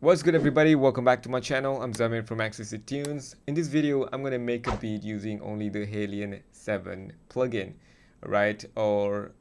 What's good, everybody? Welcome back to my channel. I'm Zamir from Access It Tunes. In this video, I'm gonna make a beat using only the Halion 7 plugin, right? Or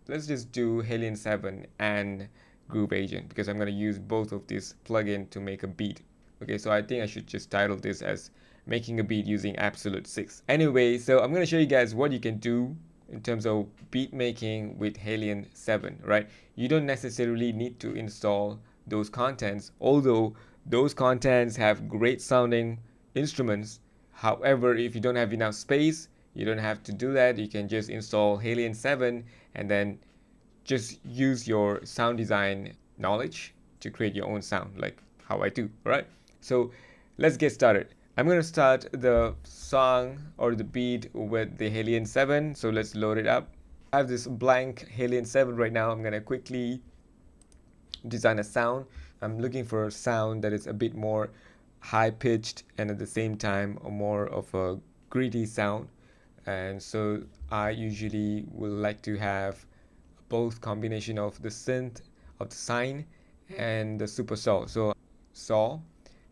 let's just do Halion 7 and Groove Agent because I'm gonna use both of these plugin to make a beat. Okay, so I think I should just title this as making a beat using Absolute 6. Anyway, so I'm gonna show you guys what you can do in terms of beat making with Halion 7, right? You don't necessarily need to install those contents, although those contents have great sounding instruments. However, if you don't have enough space, you don't have to do that. You can just install Halion 7 and then just use your sound design knowledge to create your own sound, like how I do. All right, so let's get started. I'm going to start the song or the beat with the Halion 7, so let's load it up. I have this blank Halion 7 right now. I'm going to quickly design a sound. I'm looking for a sound that is a bit more high pitched and at the same time a more of a gritty sound. And so I usually will like to have both combination of the synth, of the sine, and the super saw. So saw,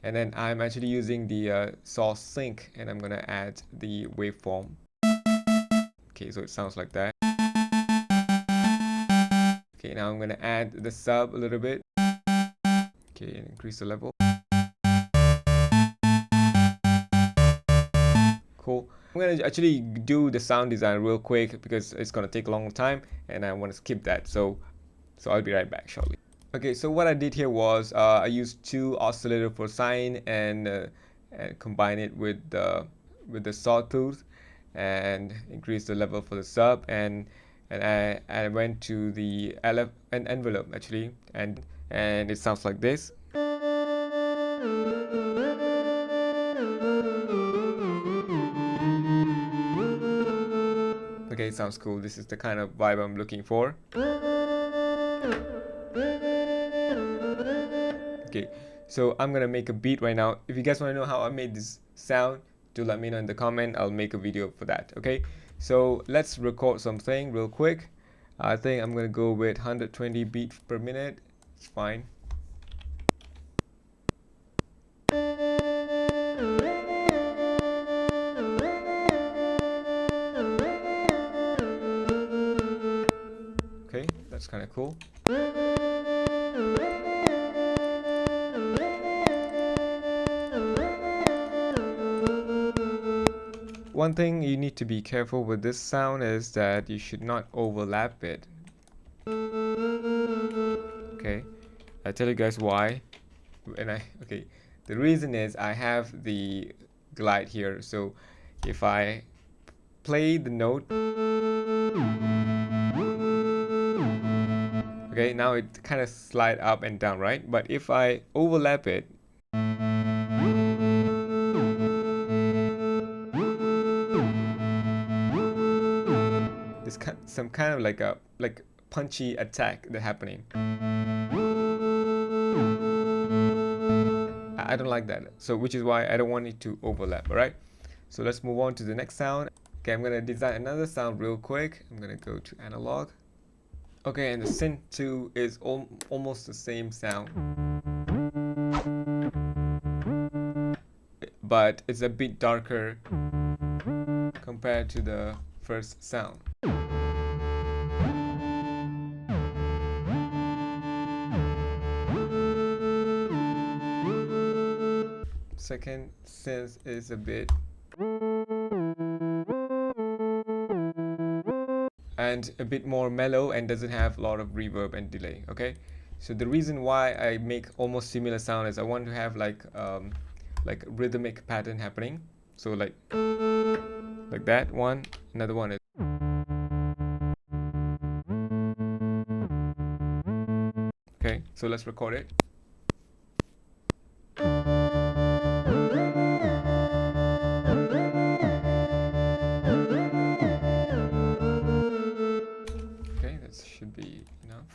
and then I'm actually using the saw sync, and I'm gonna add the waveform. Okay, so it sounds like that. Okay, now I'm gonna add the sub a little bit. Okay, and increase the level. Cool. I'm gonna actually do the sound design real quick because it's gonna take a long time and I want to skip that. So I'll be right back shortly. Okay, so what I did here was I used two oscillator for sine and combine it with the sawtooth and increase the level for the sub and I went to the an envelope actually and it sounds like this. Okay, sounds cool. This is the kind of vibe I'm looking for. Okay, so I'm gonna make a beat right now. If you guys want to know how I made this sound, do let me know in the comment. I'll make a video for that. Okay, so let's record something real quick. I think I'm gonna go with 120 beats per minute. It's fine. Okay, that's kind of cool. One thing you need to be careful with this sound is that you should not overlap it. Okay, I'll tell you guys why. Okay, the reason is I have the glide here, so if I play the note, okay, now it kind of slide up and down, right? But if I overlap it, there's some kind of like a punchy attack that's happening. I don't like that, so which is why I don't want it to overlap. All right, so let's move on to the next sound. Okay, I'm gonna design another sound real quick. I'm gonna go to analog. Okay, and the synth 2 is almost the same sound, but it's a bit darker compared to the first sound. Second synth is a bit and a bit more mellow and doesn't have a lot of reverb and delay. Okay, so the reason why I make almost similar sound is I want to have like rhythmic pattern happening. So like that one, another one is okay. So let's record it. Okay, that should be enough.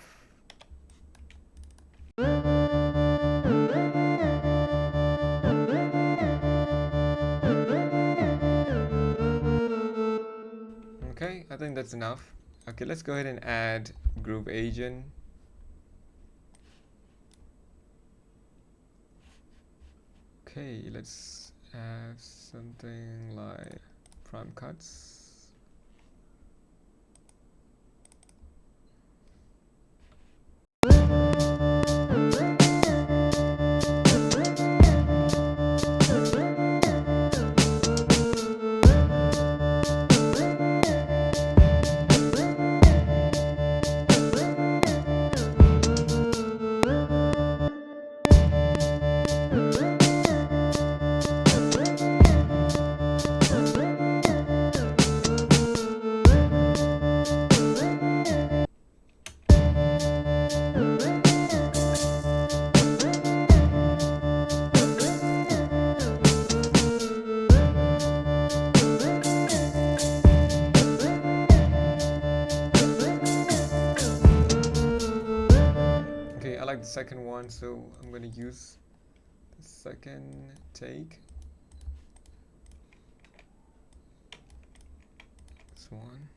Okay, I think that's enough. Okay, let's go ahead and add Groove Agent. Okay, let's have something like prime cuts. Okay, I like the second one, so I'm gonna use the second take. This one.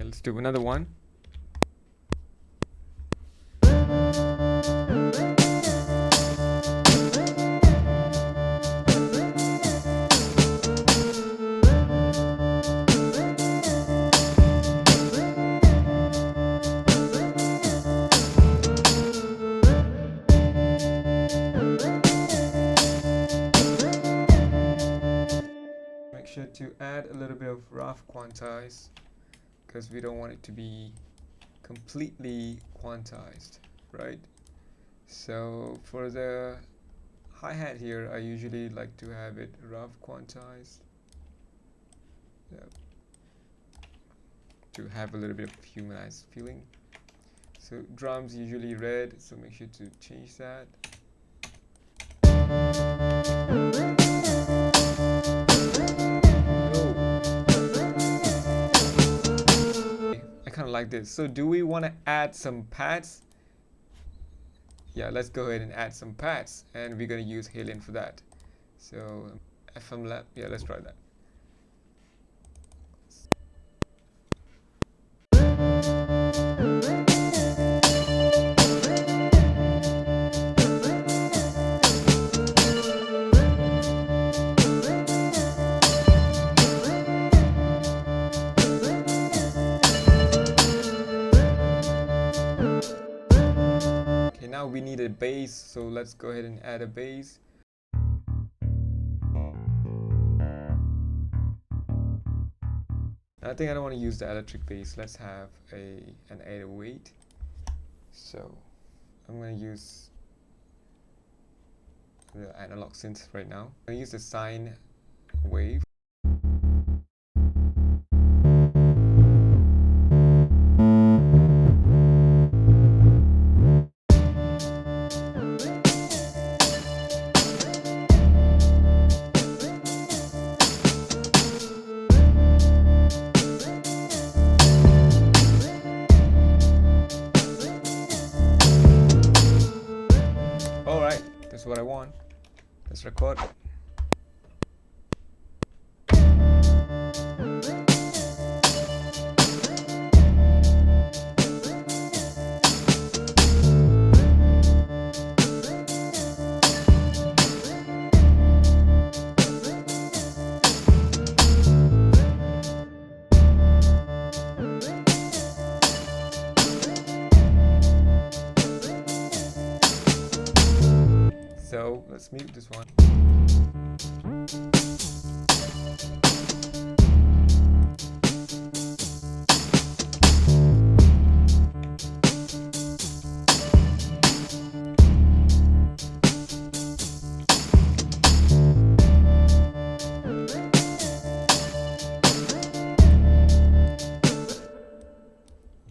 Let's do another one. Make sure to add a little bit of rough quantize, because we don't want it to be completely quantized, right? So for the hi-hat here, I usually like to have it rough quantized, to have a little bit of humanized feeling. So drums usually red, so make sure to change that. I kind of like this. So do we want to add some pads? Yeah, let's go ahead and add some pads, and we're going to use Halion for that. So FM lab, yeah, let's try that. Now we need a bass, so let's go ahead and add a bass. I think I don't want to use the electric bass. Let's have an 808. So I'm going to use the analog synth right now. I'm going to use the sine wave. Alright, that's what I want. Let's record. So let's mute this one.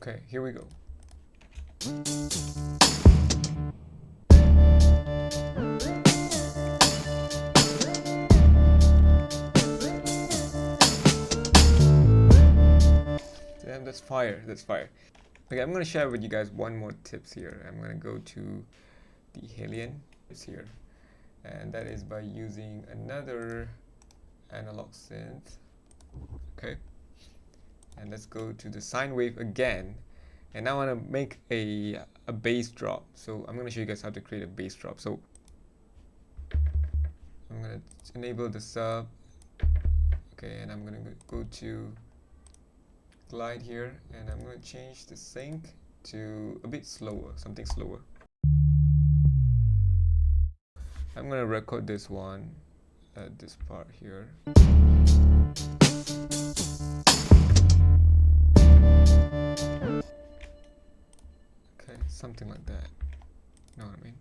Okay, here we go. Damn, that's fire, that's fire. Okay, I'm gonna share with you guys one more tips here. I'm gonna go to the Halion. It's here, and that is by using another analog synth. Okay, and let's go to the sine wave again, and now I want to make a bass drop. So I'm going to show you guys how to create a bass drop. So I'm going to enable the sub. Okay, and I'm going to go to glide here, and I'm going to change the sync to a bit slower, something slower. I'm going to record this one at this part here. Okay, something like that. You know what I mean?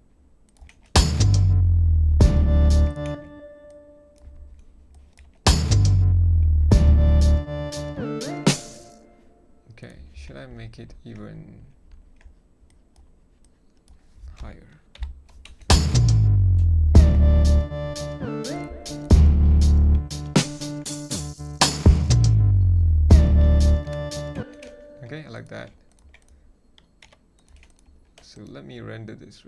Okay, should I make it even higher? Okay, I like that. So let me render this.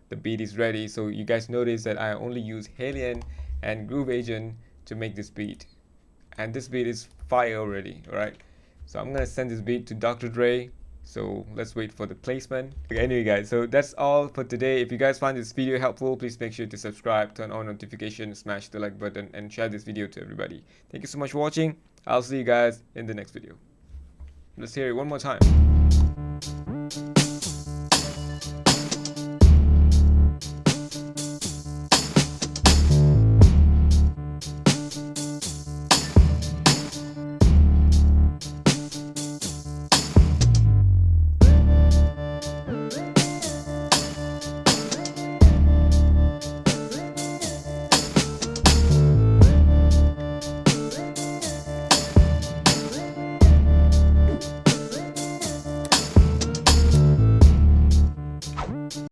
The beat is ready, so you guys notice that I only use Halion and Groove Agent to make this beat, and this beat is fire already. All right, so I'm gonna send this beat to Dr. Dre, so let's wait for the placement. Okay, anyway guys, so that's all for today. If you guys find this video helpful, please make sure to subscribe, turn on notifications, smash the like button, and share this video to everybody. Thank you so much for watching. I'll see you guys in the next video. Let's hear it one more time.